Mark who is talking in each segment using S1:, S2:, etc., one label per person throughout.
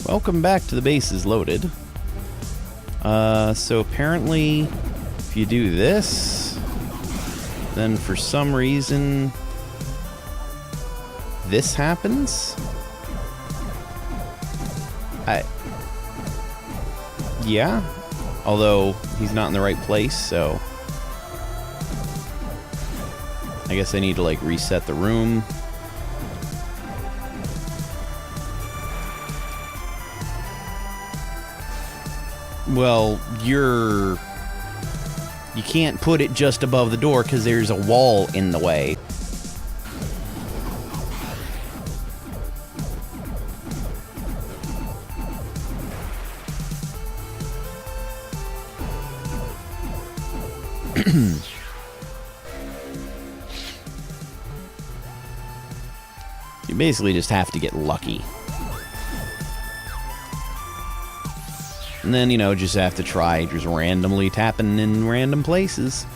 S1: Welcome back to The Base is Loaded. So apparently, if you do this, then for some reason, this happens? Yeah? Although, he's not in the right place, so... I guess I need to, like, reset the room. Well, you can't put it just above the door because there's a wall in the way. You basically just have to get lucky. And then, you know, just have to try just randomly tapping in random places.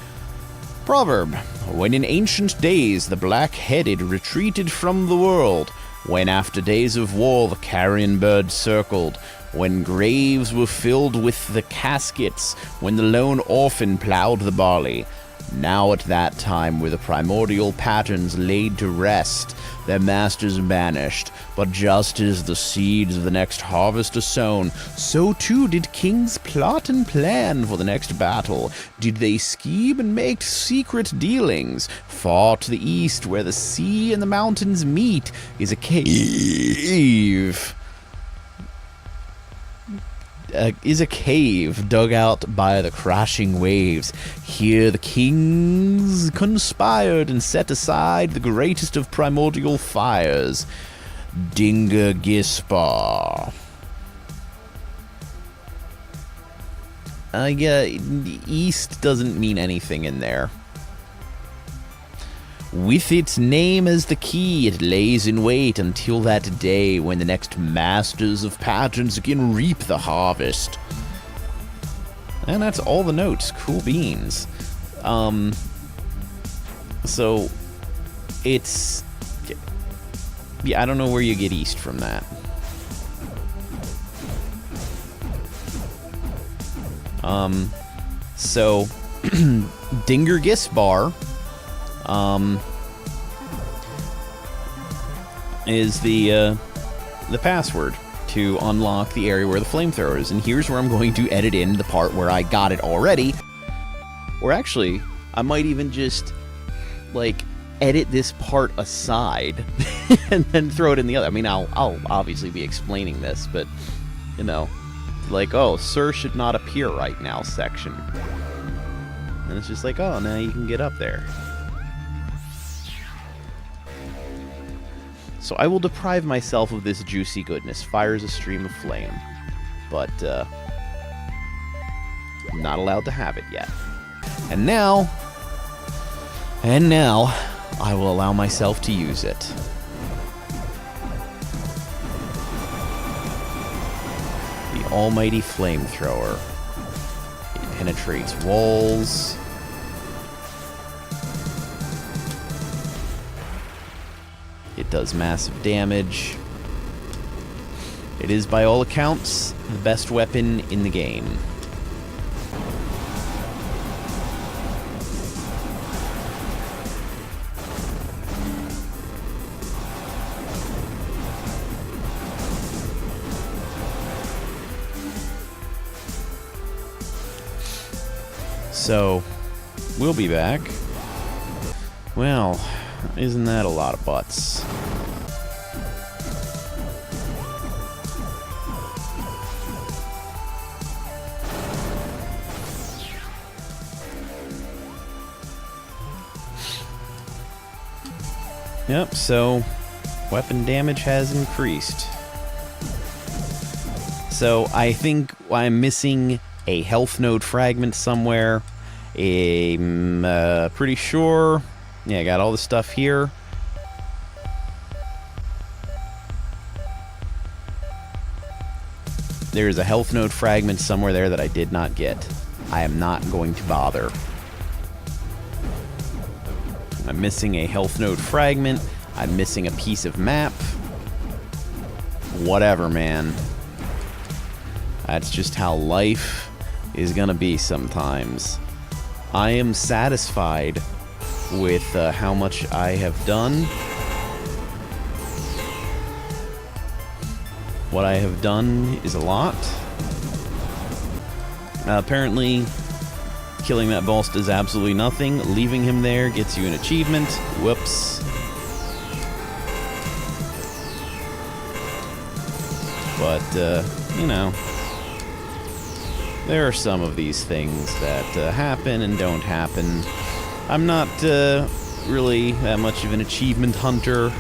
S1: Proverb. When in ancient days the black-headed retreated from the world, when after days of war the carrion bird circled, when graves were filled with the caskets, when the lone orphan plowed the barley, now at that time were the primordial patterns laid to rest, their masters banished, but just as the seeds of the next harvest are sown, so too did kings plot and plan for the next battle. Did they scheme and make secret dealings? Far to the east, where the sea and the mountains meet, is a cave. Is a cave dug out by the crashing waves. Here the kings conspired and set aside the greatest of primordial fires, dingergisbar. Yeah, east doesn't mean anything in there. With its name as the key, it lays in wait until that day when the next masters of patterns can reap the harvest. And that's all the notes. Cool beans. So, it's... yeah, I don't know where you get east from that. So, dingergisbar... is the password to unlock the area where the flamethrower is. And here's where I'm going to edit in the part where I got it already. Or actually, I might even just, like, edit this part aside and then throw it in the other. I mean, I'll obviously be explaining this, but, you know, like, oh, sir should not appear right now section. And it's just like, oh, now you can get up there. So I will deprive myself of this juicy goodness. Fires a stream of flame. But, I'm not allowed to have it yet. And now, I will allow myself to use it. The almighty flamethrower. It penetrates walls. It does massive damage. It is, by all accounts, the best weapon in the game. So, we'll be back. Well... isn't that a lot of butts? Yep, so weapon damage has increased. So I think I'm missing a health node fragment somewhere. I'm pretty sure... yeah, I got all the stuff here. There's a health node fragment somewhere there that I did not get. I am not going to bother. I'm missing a health node fragment. I'm missing a piece of map. Whatever, man. That's just how life is gonna be sometimes. I am satisfied with how much I have done. What I have done is a lot. Apparently, killing that boss does absolutely nothing. Leaving him there gets you an achievement. Whoops. But, you know, there are some of these things that happen and don't happen. I'm not really that much of an achievement hunter.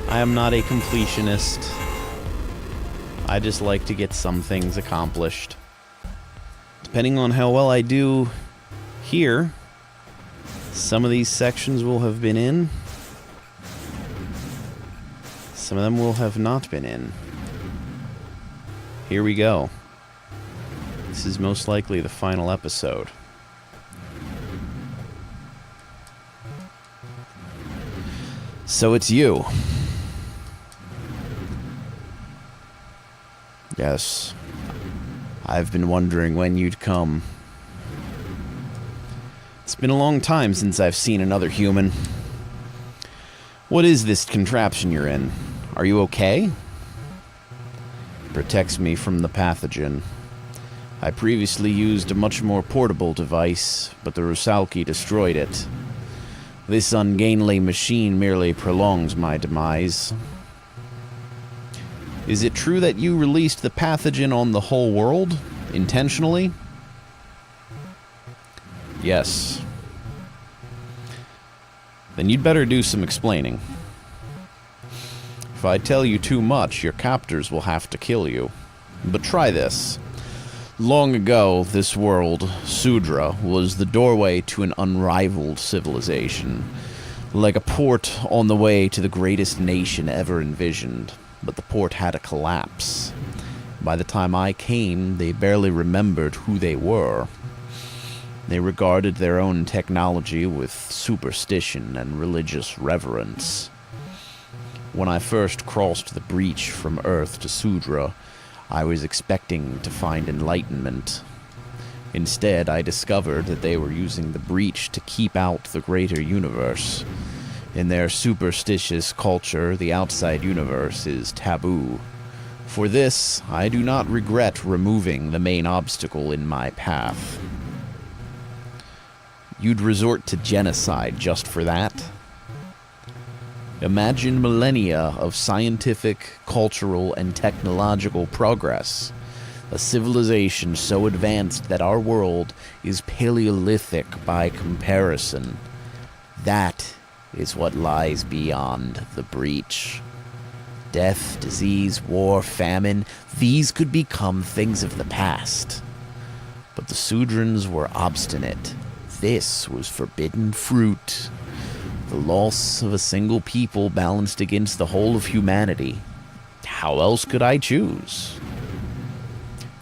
S1: I am not a completionist. I just like to get some things accomplished. Depending on how well I do here, some of these sections will have been in. Some of them will have not been in. Here we go. This is most likely the final episode. So it's you. Yes. I've been wondering when you'd come. It's been a long time since I've seen another human. What is this contraption you're in? Are you okay? It protects me from the pathogen. I previously used a much more portable device, but the Rusalki destroyed it. This ungainly machine merely prolongs my demise. Is it true that you released the pathogen on the whole world? Intentionally? Yes. Then you'd better do some explaining. If I tell you too much, your captors will have to kill you. But try this. Long ago, this world, Sudra, was the doorway to an unrivaled civilization. Like a port on the way to the greatest nation ever envisioned. But the port had a collapse. By the time I came, they barely remembered who they were. They regarded their own technology with superstition and religious reverence. When I first crossed the breach from Earth to Sudra, I was expecting to find enlightenment. Instead, I discovered that they were using the breach to keep out the greater universe. In their superstitious culture, the outside universe is taboo. For this, I do not regret removing the main obstacle in my path. You'd resort to genocide just for that? Imagine millennia of scientific, cultural, and technological progress. A civilization so advanced that our world is Paleolithic by comparison. That is what lies beyond the breach. Death, disease, war, famine, these could become things of the past. But the Sudrans were obstinate. This was forbidden fruit. The loss of a single people balanced against the whole of humanity. How else could I choose?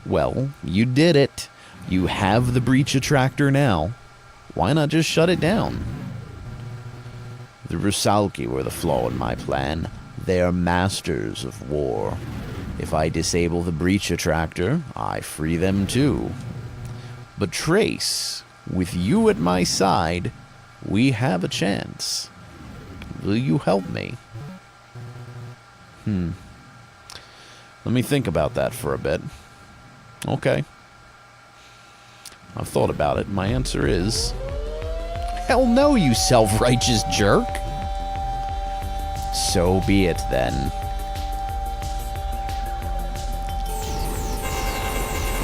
S1: Well, you did it. You have the breach attractor now. Why not just shut it down? The Rusalki were the flaw in my plan. They are masters of war. If I disable the breach attractor, I free them too. But Trace, with you at my side, we have a chance. Will you help me? Let me think about that for a bit. Okay. I've thought about it. My answer is... hell no, you self-righteous jerk! So be it, then.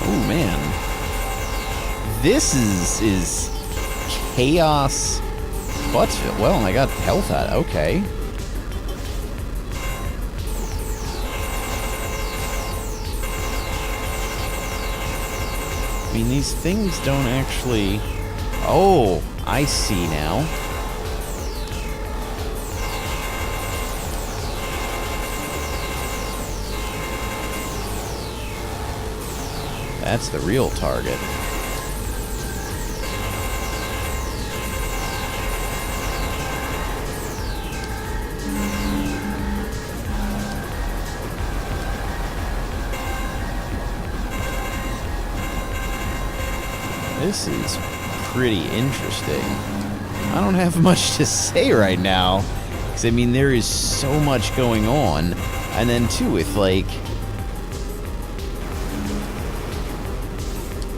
S1: Oh, man. This is chaos... But, well, I got health out. Okay. I mean, these things don't actually... Oh, I see now. That's the real target. This is pretty interesting. I don't have much to say right now, because I mean, there is so much going on. And then too, with like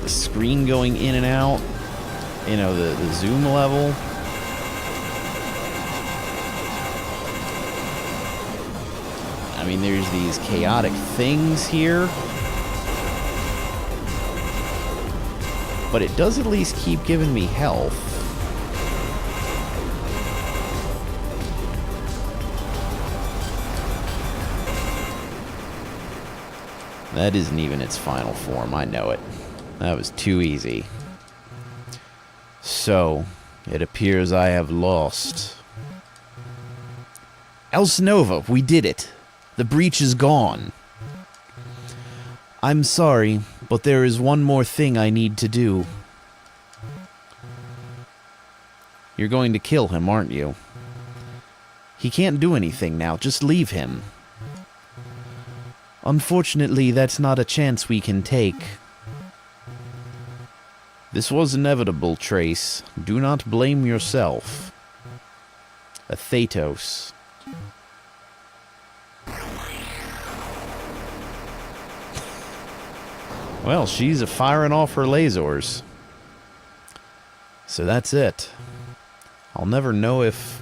S1: the screen going in and out, you know, the zoom level. I mean, there's these chaotic things here. But it does at least keep giving me health. That isn't even its final form, I know it. That was too easy. So, it appears I have lost. Elsinova, we did it! The breach is gone. I'm sorry, but there is one more thing I need to do. You're going to kill him, aren't you? He can't do anything now, just leave him. Unfortunately, that's not a chance we can take. This was inevitable, Trace. Do not blame yourself. A Thetos. Well, she's firing off her lasers. So that's it. I'll never know if...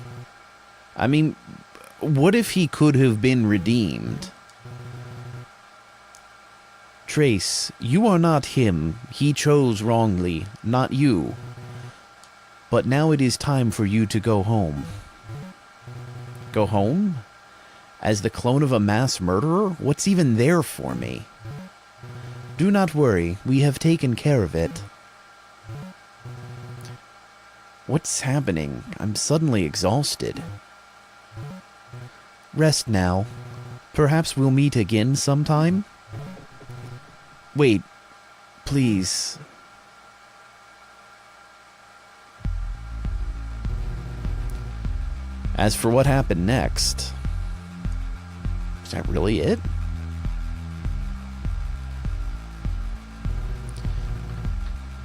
S1: I mean, what if he could have been redeemed? Trace, you are not him. He chose wrongly, not you. But now it is time for you to go home. Go home? As the clone of a mass murderer? What's even there for me? Do not worry, we have taken care of it. What's happening? I'm suddenly exhausted. Rest now. Perhaps we'll meet again sometime? Wait, please. As for what happened next, is that really it?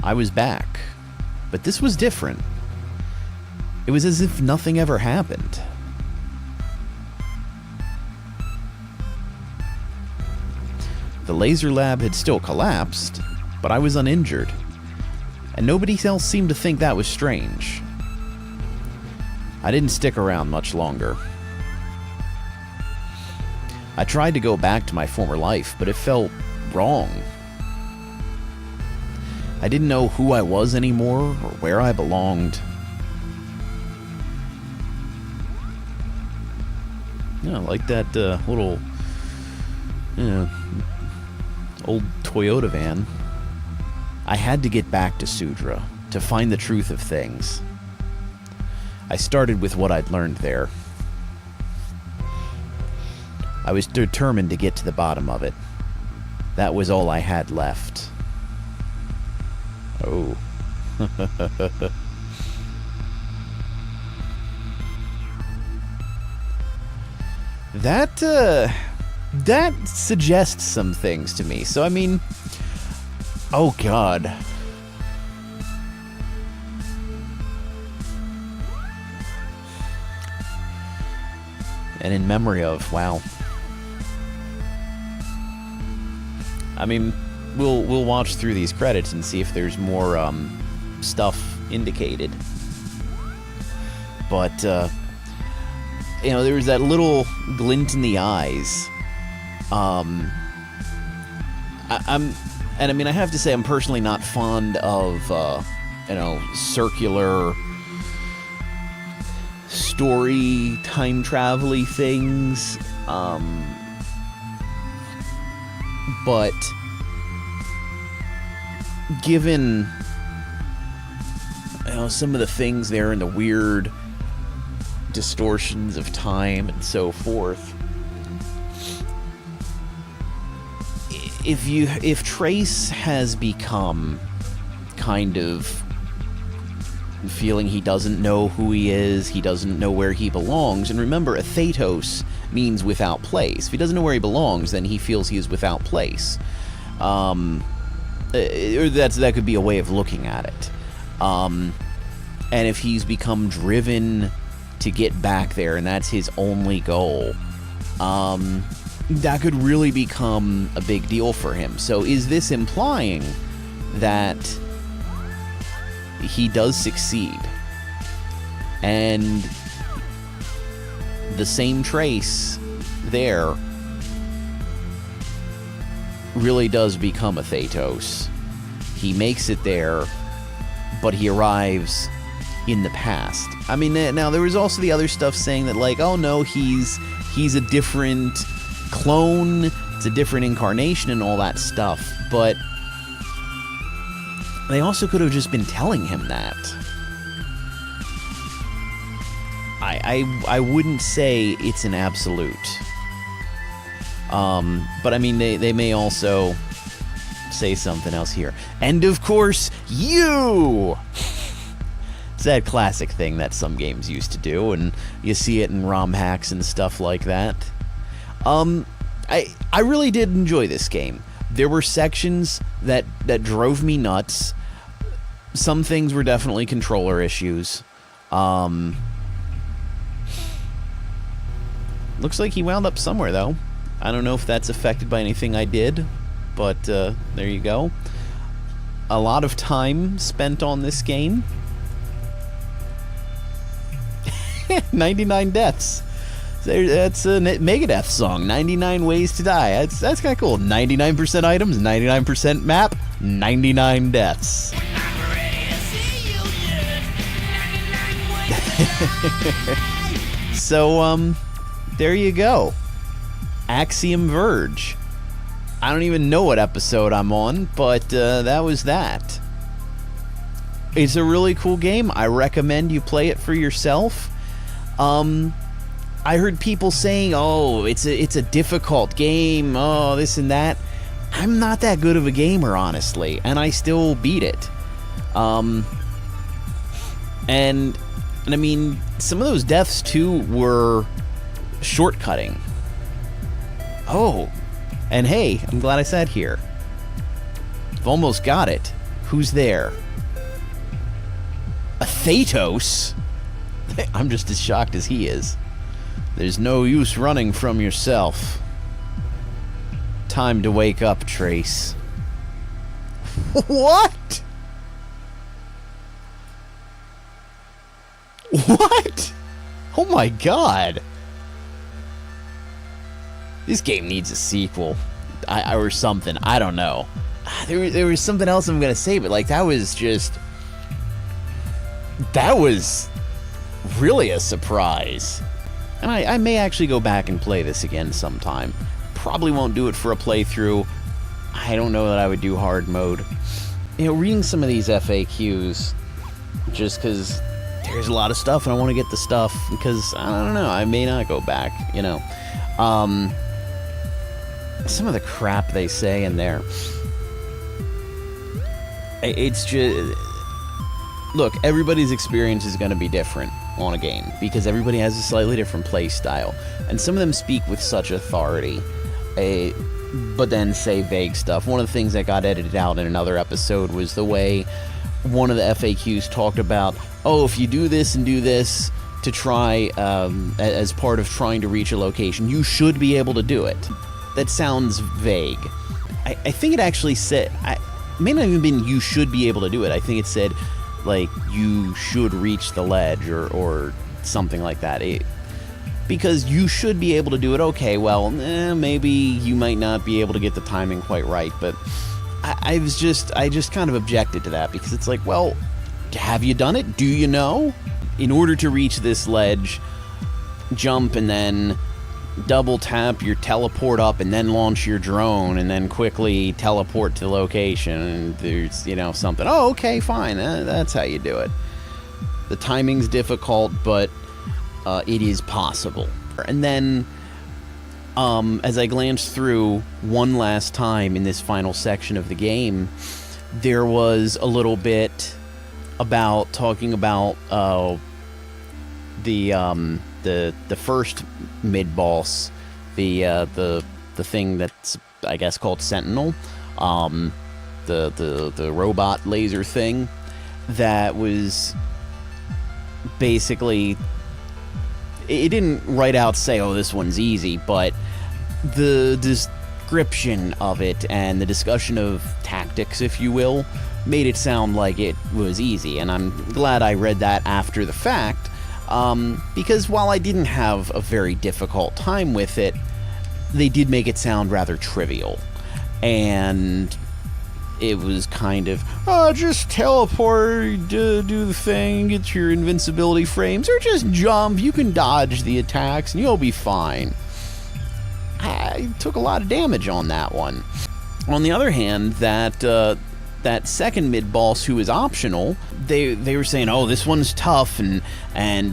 S1: I was back, but this was different. It was as if nothing ever happened. The laser lab had still collapsed, but I was uninjured, and nobody else seemed to think that was strange. I didn't stick around much longer. I tried to go back to my former life, but it felt wrong. I didn't know who I was anymore, or where I belonged. Yeah, like that little, old Toyota van. I had to get back to Sudra, to find the truth of things. I started with what I'd learned there. I was determined to get to the bottom of it. That was all I had left. Oh. That suggests some things to me. So, I mean... Oh, God. And in memory of... Wow. I mean... We'll watch through these credits and see if there's more stuff indicated. But there was that little glint in the eyes. I have to say I'm personally not fond of circular story time travel-y things. But given some of the things there and the weird distortions of time and so forth, if Trace has become kind of feeling he doesn't know who he is, he doesn't know where he belongs, and remember, a Thetos means without place. If he doesn't know where he belongs, then he feels he is without place. or that could be a way of looking at it. And if he's become driven to get back there, and that's his only goal, that could really become a big deal for him. So is this implying that he does succeed, and the same trace there really does become a Thetos? He makes it there, but he arrives in the past. I mean, now there was also the other stuff saying that, like, oh no, he's a different clone, it's a different incarnation and all that stuff, but they also could have just been telling him that. I wouldn't say it's an absolute. But I mean, they may also say something else here. And of course, you! It's that classic thing that some games used to do, and you see it in ROM hacks and stuff like that. I really did enjoy this game. There were sections that drove me nuts. Some things were definitely controller issues. Looks like he wound up somewhere, though. I don't know if that's affected by anything I did, but there you go. A lot of time spent on this game. 99 deaths. That's a Megadeth song, 99 Ways to Die. That's kind of cool. 99% items, 99% map, 99 deaths. So, there you go. Axiom Verge. I don't even know what episode I'm on, but that was that. It's a really cool game. I recommend you play it for yourself. I heard people saying, oh, it's a difficult game, oh, this and that. I'm not that good of a gamer, honestly, and I still beat it. And I mean, some of those deaths, too, were shortcutting. Oh, and hey, I'm glad I sat here. I've almost got it. Who's there? A Thetos? I'm just as shocked as he is. There's no use running from yourself. Time to wake up, Trace. What? What? Oh my god. This game needs a sequel. Or something. I don't know. There was something else I'm gonna say, but like, that was just... That was really a surprise. And I may actually go back and play this again sometime. Probably won't do it for a playthrough. I don't know that I would do hard mode. You know, reading some of these FAQs, just because there's a lot of stuff and I want to get the stuff, because, I don't know, I may not go back, you know. Some of the crap they say in there. It's just... Look, everybody's experience is going to be different on a game, because everybody has a slightly different play style, and some of them speak with such authority, but then say vague stuff. One of the things that got edited out in another episode was the way one of the FAQs talked about, oh, if you do this and do this to try, as part of trying to reach a location, you should be able to do it. That sounds vague. I think it actually said, it may not even been you should be able to do it. I think it said, like, you should reach the ledge, or something like that. Because you should be able to do it. Okay, well, maybe you might not be able to get the timing quite right, but I just kind of objected to that, because it's like, well, have you done it? Do you know? In order to reach this ledge, jump and then double tap your teleport up and then launch your drone and then quickly teleport to the location, and there's, you know, something. Oh, okay, fine. That's how you do it. The timing's difficult, but it is possible. And then, as I glanced through one last time in this final section of the game, there was a little bit about talking about the first mid-boss, the thing that's, I guess, called Sentinel. the robot laser thing that was basically, it didn't right out say, oh, this one's easy, but the description of it and the discussion of tactics, if you will, made it sound like it was easy. And I'm glad I read that after the fact, because while I didn't have a very difficult time with it, they did make it sound rather trivial. And it was kind of, oh, just teleport, do the thing, get your invincibility frames, or just jump, you can dodge the attacks, and you'll be fine. I took a lot of damage on that one. On the other hand, that second mid-boss who is optional, they were saying, oh, this one's tough, and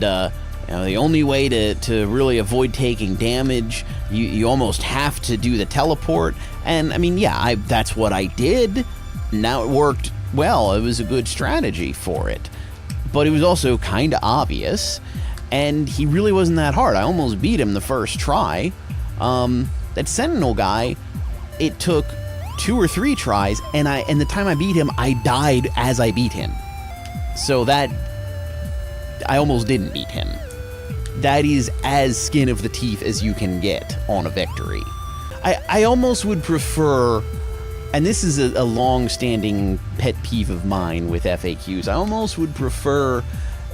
S1: you know, the only way to really avoid taking damage, you almost have to do the teleport. And I mean, yeah, that's what I did. Now it worked well. It was a good strategy for it. But it was also kind of obvious, and he really wasn't that hard. I almost beat him the first try. That Sentinel guy, it took 2 or 3 tries, and the time I beat him, I died as I beat him. So that, I almost didn't beat him. That is as skin of the teeth as you can get on a victory. I almost would prefer, and this is a long-standing pet peeve of mine with FAQs, I almost would prefer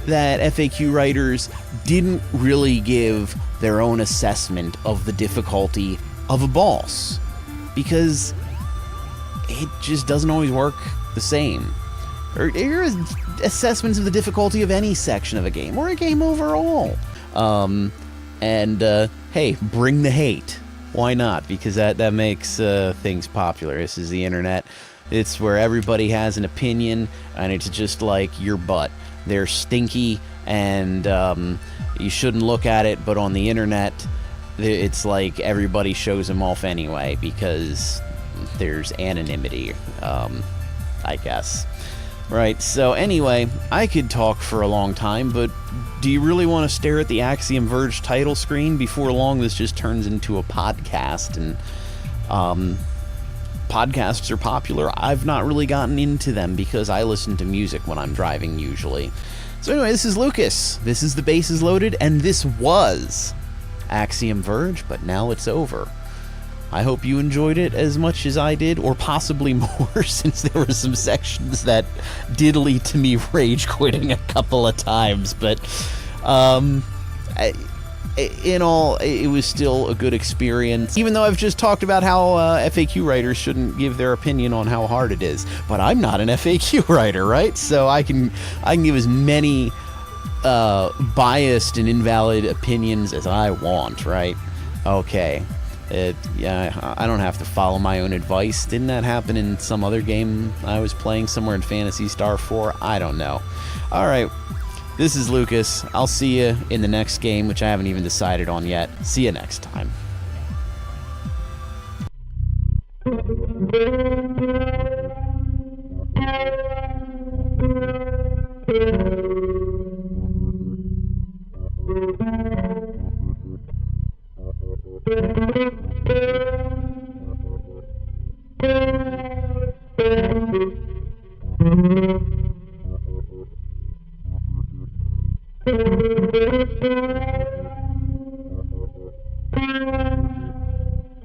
S1: that FAQ writers didn't really give their own assessment of the difficulty of a boss, because it just doesn't always work the same. Or assessments of the difficulty of any section of a game, or a game overall. Hey, bring the hate. Why not? Because that makes things popular. This is the internet. It's where everybody has an opinion, and it's just like your butt. They're stinky, and you shouldn't look at it, but on the internet, it's like everybody shows them off anyway, because there's anonymity, I guess. Right, so anyway, I could talk for a long time, but do you really want to stare at the Axiom Verge title screen? Before long, this just turns into a podcast, and podcasts are popular. I've not really gotten into them because I listen to music when I'm driving usually. So anyway, this is Lucas. This is The Bases Loaded, and this was Axiom Verge, but now it's over. I hope you enjoyed it as much as I did, or possibly more, since there were some sections that did lead to me rage quitting a couple of times. But in all, it was still a good experience, even though I've just talked about how FAQ writers shouldn't give their opinion on how hard it is. But I'm not an FAQ writer, right? So I can give as many biased and invalid opinions as I want, right? Okay. Yeah, I don't have to follow my own advice. Didn't that happen in some other game I was playing somewhere in Phantasy Star 4? I don't know. Alright, this is Lucas. I'll see you in the next game, which I haven't even decided on yet. See you next time.
S2: Thank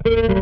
S2: you.